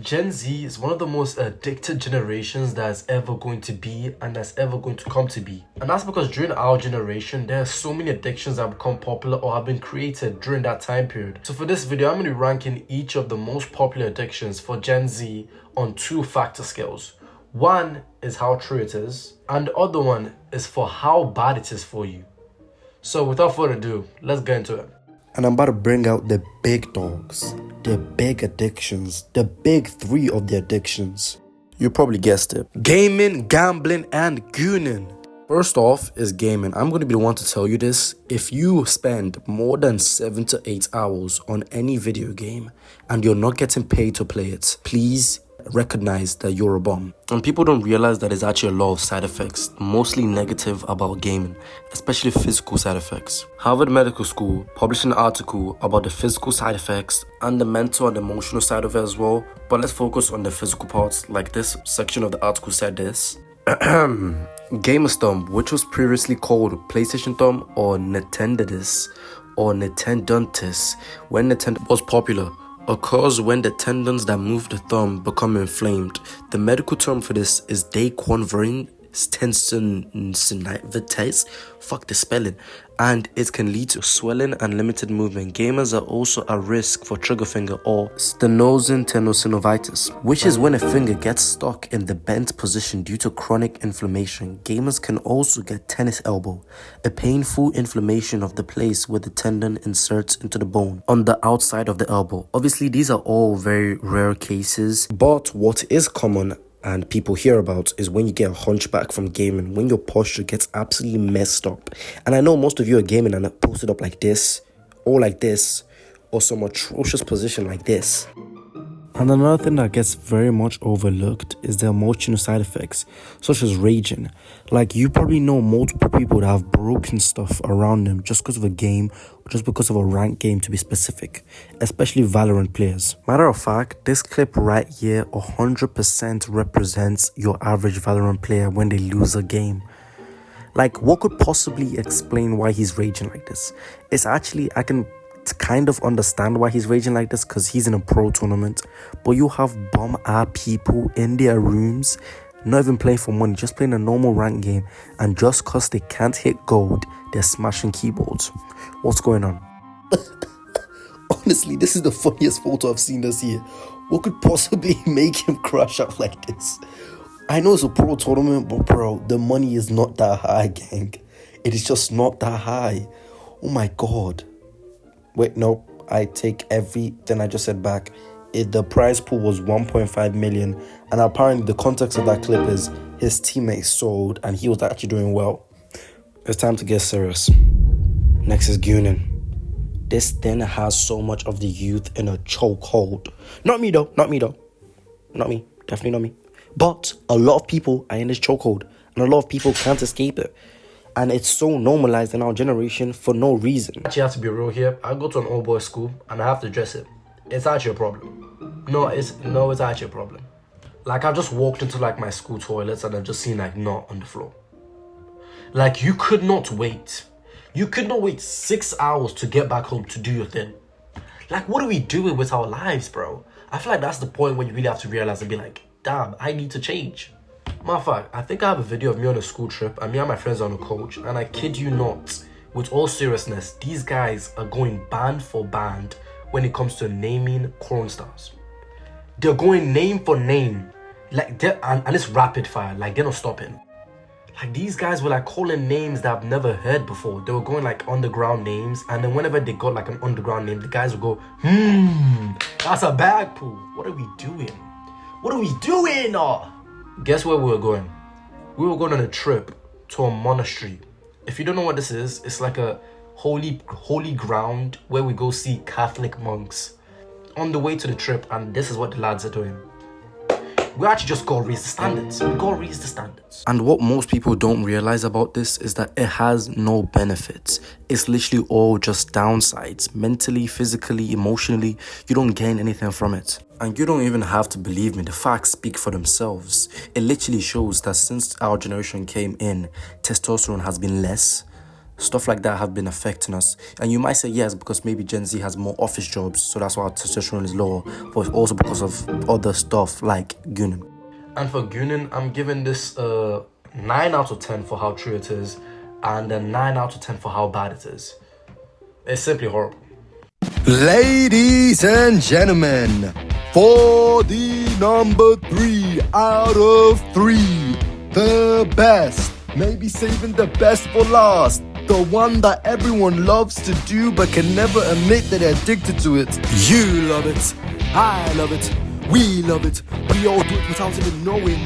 Gen Z is one of the most addicted generations that's ever going to be and that's ever going to come to be. And that's because during our generation, there are so many addictions that have become popular or have been created during that time period. So for this video, I'm going to be ranking each of the most popular addictions for Gen Z on 2-factor scales. One is how true it is, and the other one is for how bad it is for you. So without further ado, let's get into it. And I'm about to bring out the big dogs, the big addictions, the big three of the addictions. You probably guessed it. Gaming, gambling, and gooning. First off is gaming. I'm going to be the one to tell you this. If you spend more than 7 to 8 hours on any video game and you're not getting paid to play it, please recognize that you're a bum. And people don't realize that there's actually a lot of side effects, mostly negative, about gaming, especially physical side effects. Harvard Medical School published an article about the physical side effects and the mental and emotional side of it as well, but let's focus on the physical parts. Like, this section of the article said this. Gamer's thumb, which was previously called PlayStation thumb or Nintendinus or Nintendontis when Nintendo was popular, occurs when the tendons that move the thumb become inflamed. The medical term for this is Dequanverine tendinitis. Fuck the spelling. And it can lead to swelling and limited movement. Gamers are also at risk for trigger finger or stenosing tenosynovitis, which is when a finger gets stuck in the bent position due to chronic inflammation. Gamers can also get tennis elbow, a painful inflammation of the place where the tendon inserts into the bone on the outside of the elbow. Obviously, these are all very rare cases, but what is common and people hear about is when you get a hunchback from gaming, when your posture gets absolutely messed up. And I know most of you are gaming and are posted up like this, or some atrocious position like this. And another thing that gets very much overlooked is the emotional side effects, such as raging. Like, you probably know multiple people that have broken stuff around them just because of a game or just because of a ranked game, to be specific, especially Valorant players. Matter of fact, this clip right here 100% represents your average Valorant player when they lose a game. Like, what could possibly explain why he's raging like this? It's actually, I can kind of understand why he's raging like this because he's in a pro tournament, but you have bum-ass people in their rooms not even playing for money, just playing a normal rank game, and just because they can't hit gold, they're smashing keyboards. What's going on? Honestly, this is the funniest photo I've seen this year. What could possibly make him crash out like this? I know it's a pro tournament, but bro, the money is not that high, gang. It is just not that high. Oh my god. Wait, no, I take everything I just said back. The prize pool was 1.5 million, and apparently the context of that clip is his teammates sold and he was actually doing well. It's time to get serious. Next is gooning. This thing has so much of the youth in a chokehold. Not me, definitely not me. But a lot of people are in this chokehold, and a lot of people can't escape it. And it's so normalized in our generation for no reason. I actually have to be real here. I go to an all boys school and I have to address it. It's actually a problem. No, it's actually a problem. Like, I've just walked into like my school toilets and I've just seen like knot on the floor. Like, you could not wait. You could not wait 6 hours to get back home to do your thing. Like, what are we doing with our lives, bro? I feel like that's the point where you really have to realize and be like, damn, I need to change. Matter of fact, I think I have a video of me on a school trip and me and my friends are on a coach, and I kid you not, with all seriousness, these guys are going band for band when it comes to naming corn stars. They're going name for name, like, and it's rapid fire, like, they're not stopping. Like, these guys were like calling names that I've never heard before. They were going like underground names, and then whenever they got like an underground name, the guys would go, that's a bag pool. What are we doing? Guess where we were going? We were going on a trip to a monastery. If you don't know what this is, it's like a holy ground where we go see Catholic monks. On the way to the trip, and this is what the lads are doing. We actually just gotta raise the standards. And what most people don't realize about this is that it has no benefits. It's literally all just downsides. Mentally, physically, emotionally, you don't gain anything from it. And you don't even have to believe me, the facts speak for themselves. It literally shows that since our generation came in, testosterone has been less. Stuff like that have been affecting us. And you might say yes, because maybe Gen Z has more office jobs, so that's why our testosterone is lower, but it's also because of other stuff like gooning. And for gooning, I'm giving this 9 out of 10 for how true it is, and a 9 out of 10 for how bad it is. It's simply horrible. Ladies and gentlemen, for the number 3 out of 3, the best, maybe saving the best for last, the one that everyone loves to do but can never admit that they're addicted to it. You love it, I love it, we love it, we all do it without even knowing.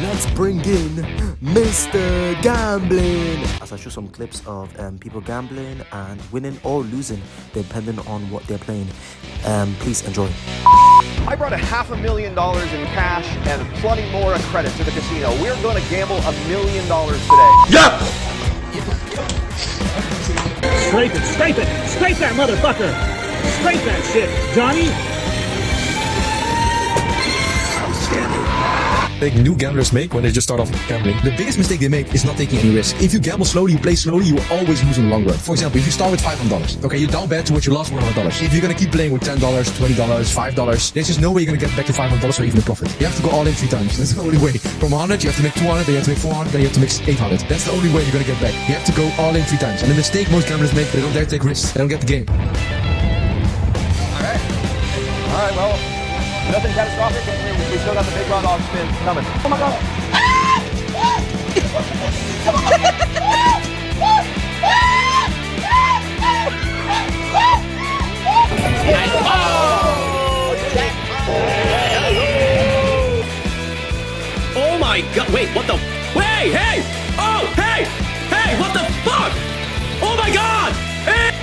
Let's bring in Mr. Gambling. As I show some clips of people gambling and winning or losing depending on what they're playing. Please enjoy. I brought $500,000 in cash and plenty more in credit to the casino. We're going to gamble $1 million today. Yeah! Scrape it, scrape it, scrape that motherfucker! Scrape that shit, Johnny! Mistake new gamblers make when they just start off gambling. The biggest mistake they make is not taking any risk. If you gamble slowly, you play slowly, you will always lose in the long run. For example, if you start with $500, okay, you down bet to what you lost $100. If you're gonna keep playing with $10, $20, $5, there's just no way you're gonna get back to $500 or even a profit. You have to go all in 3 times. That's the only way. From 100, you have to make 200, then you have to make 400, then you have to make 800. That's the only way you're gonna get back. You have to go all in 3 times. And the mistake most gamblers make, they don't dare take risks. They don't get the game. All right, well, nothing catastrophic. We still got the big raw dog spin coming. Oh my God. Oh my God, wait, what the? Hey, hey! Oh, hey! Hey, what the fuck? Oh my God! Hey!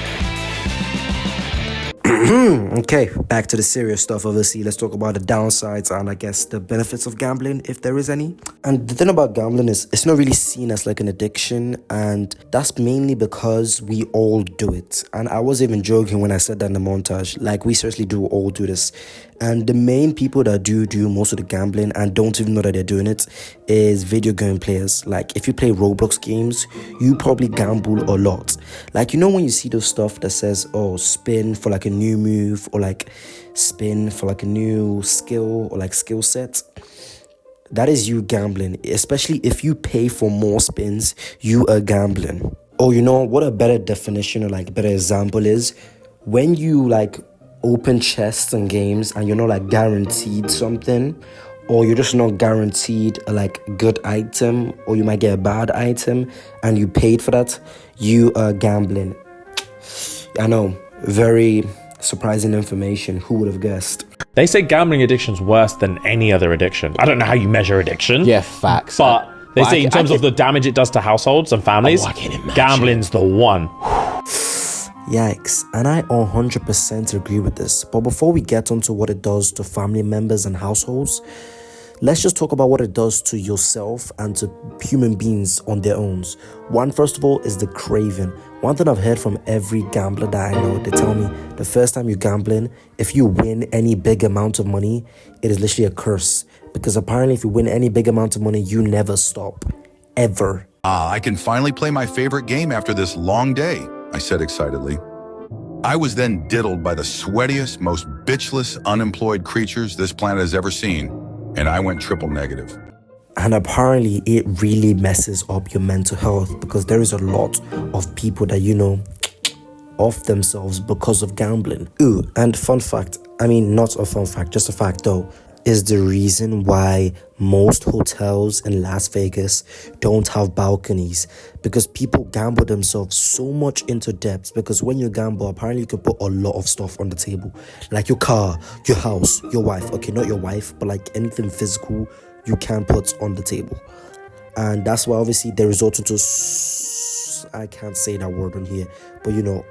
Okay, back to the serious stuff. Obviously, let's talk about the downsides and I guess the benefits of gambling, if there is any. And the thing about gambling is it's not really seen as like an addiction, and that's mainly because we all do it. And I was even joking when I said that in the montage, like we seriously do all do this. And the main people that do most of the gambling and don't even know that they're doing it is video game players. Like if you play Roblox games, you probably gamble a lot. Like, you know, when you see those stuff that says, oh, spin for like a new move, or like spin for like a new skill or like skill set, that is you gambling. Especially if you pay for more spins, you are gambling. Or you know what a better definition or like better example is when you like open chests and games and you're not like guaranteed something, or you're just not guaranteed a like good item, or you might get a bad item and you paid for that, you are gambling. I know, very surprising information. Who would have guessed? They say gambling addiction's worse than any other addiction. I don't know how you measure addiction. Yeah, facts. But they say in terms of the damage it does to households and families, I can imagine. gambling's the one. Yikes, and I 100% agree with this. But before we get onto what it does to family members and households, let's just talk about what it does to yourself and to human beings on their own. One, first of all, is the craving. One thing I've heard from every gambler that I know, they tell me the first time you're gambling, if you win any big amount of money, it is literally a curse. Because apparently if you win any big amount of money, you never stop. Ever. I can finally play my favorite game after this long day, I said excitedly. I was then diddled by the sweatiest, most bitchless, unemployed creatures this planet has ever seen, and I went triple negative. And apparently it really messes up your mental health, because there is a lot of people that, you know, off themselves because of gambling. Ooh, and fun fact, I mean, not a fun fact, just a fact though, is the reason why most hotels in Las Vegas don't have balconies, because people gamble themselves so much into debt. Because when you gamble, apparently you can put a lot of stuff on the table, like your car, your house, your wife. Okay, not your wife, but like anything physical you can put on the table. And that's why obviously they resort into, I can't say that word on here, but you know,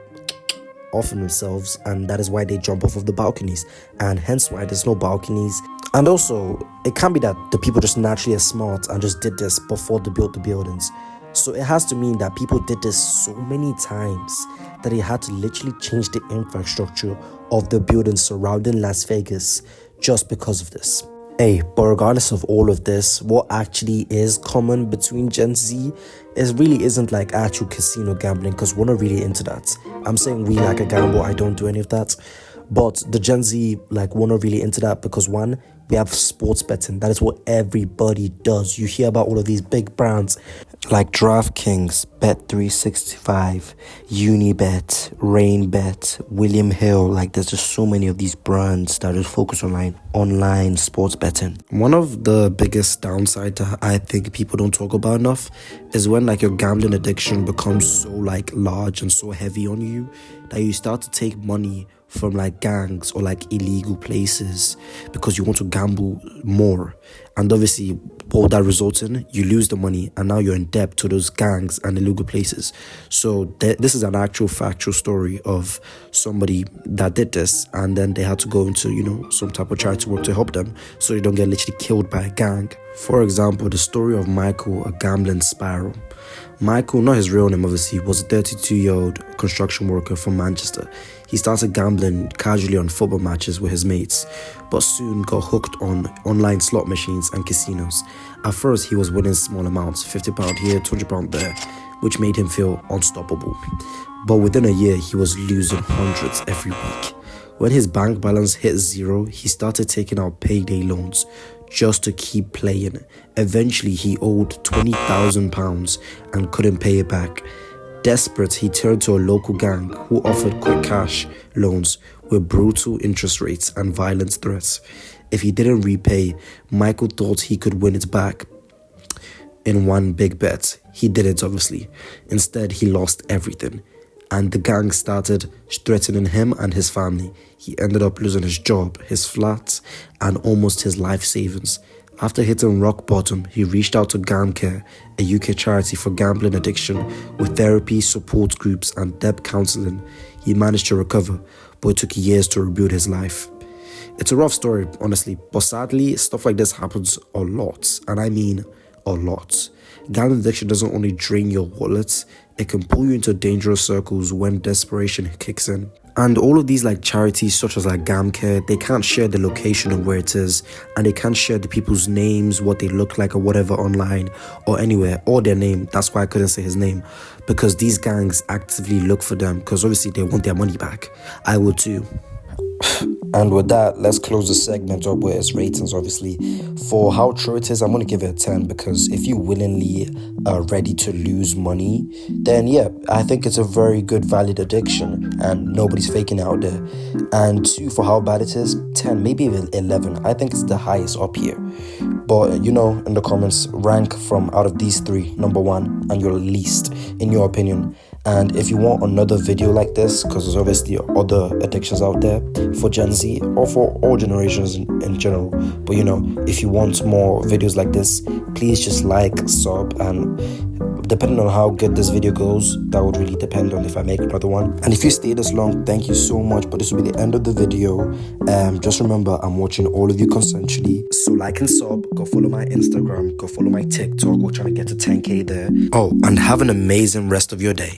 offing themselves, and that is why they jump off of the balconies, and hence why there's no balconies. And also, it can be that the people just naturally are smart and just did this before they built the buildings. So it has to mean that people did this so many times that they had to literally change the infrastructure of the buildings surrounding Las Vegas just because of this. Hey, but regardless of all of this, what actually is common between Gen Z is really isn't like actual casino gambling, because we're not really into that. I'm saying we like a gamble, I don't do any of that. But the Gen Z, like, we're not really into that because, one, we have sports betting. That is what everybody does. You hear about all of these big brands like DraftKings, Bet365, Unibet, RainBet, William Hill. Like, there's just so many of these brands that just focus on online sports betting. One of the biggest downside that I think people don't talk about enough is when like your gambling addiction becomes so like large and so heavy on you that you start to take money from like gangs or like illegal places because you want to gamble more. And obviously what that results in, you lose the money and now you're in debt to those gangs and illegal places. So this is an actual factual story of somebody that did this, and then they had to go into, you know, some type of charity work to help them so they don't get literally killed by a gang. For example, the story of Michael, a gambling spiral. Michael, not his real name obviously, was a 32-year-old construction worker from Manchester. He started gambling casually on football matches with his mates, but soon got hooked on online slot machines and casinos. At first, he was winning small amounts, £50 here, £200 there, which made him feel unstoppable. But within a year, he was losing hundreds every week. When his bank balance hit zero, he started taking out payday loans just to keep playing. Eventually, he owed £20,000 and couldn't pay it back. Desperate, he turned to a local gang who offered quick cash loans with brutal interest rates and violent threats. If he didn't repay, Michael thought he could win it back in one big bet. He didn't, obviously. Instead, he lost everything, and the gang started threatening him and his family. He ended up losing his job, his flat, and almost his life savings. After hitting rock bottom, he reached out to GamCare, a UK charity for gambling addiction, with therapy, support groups, and debt counseling. He managed to recover, but it took years to rebuild his life. It's a rough story, honestly, but sadly, stuff like this happens a lot, and I mean a lot. Gambling addiction doesn't only drain your wallet, it can pull you into dangerous circles when desperation kicks in. And all of these like charities such as like GamCare, they can't share the location of where it is, and they can't share the people's names, what they look like or whatever online or anywhere, or their name. That's why I couldn't say his name, because these gangs actively look for them because obviously they want their money back. I would too. And with that, let's close the segment up with its ratings, obviously. For how true it is, I'm going to give it a 10 because if you willingly are ready to lose money, then yeah, I think it's a very good, valid addiction and nobody's faking it out there. And 2, for how bad it is, 10, maybe even 11. I think it's the highest up here. But, you know, in the comments, rank from out of these 3, number 1 and your least, in your opinion. And if you want another video like this, because there's obviously other addictions out there for Gen Z or for all generations in general, but you know, if you want more videos like this, please just like, sub, and depending on how good this video goes, that would really depend on if I make another one. And if you stay this long, thank you so much, but this will be the end of the video. Just remember, I'm watching all of you consensually, so like and sub, go follow my Instagram, go follow my TikTok, we're trying to get to 10k there. Oh, and have an amazing rest of your day.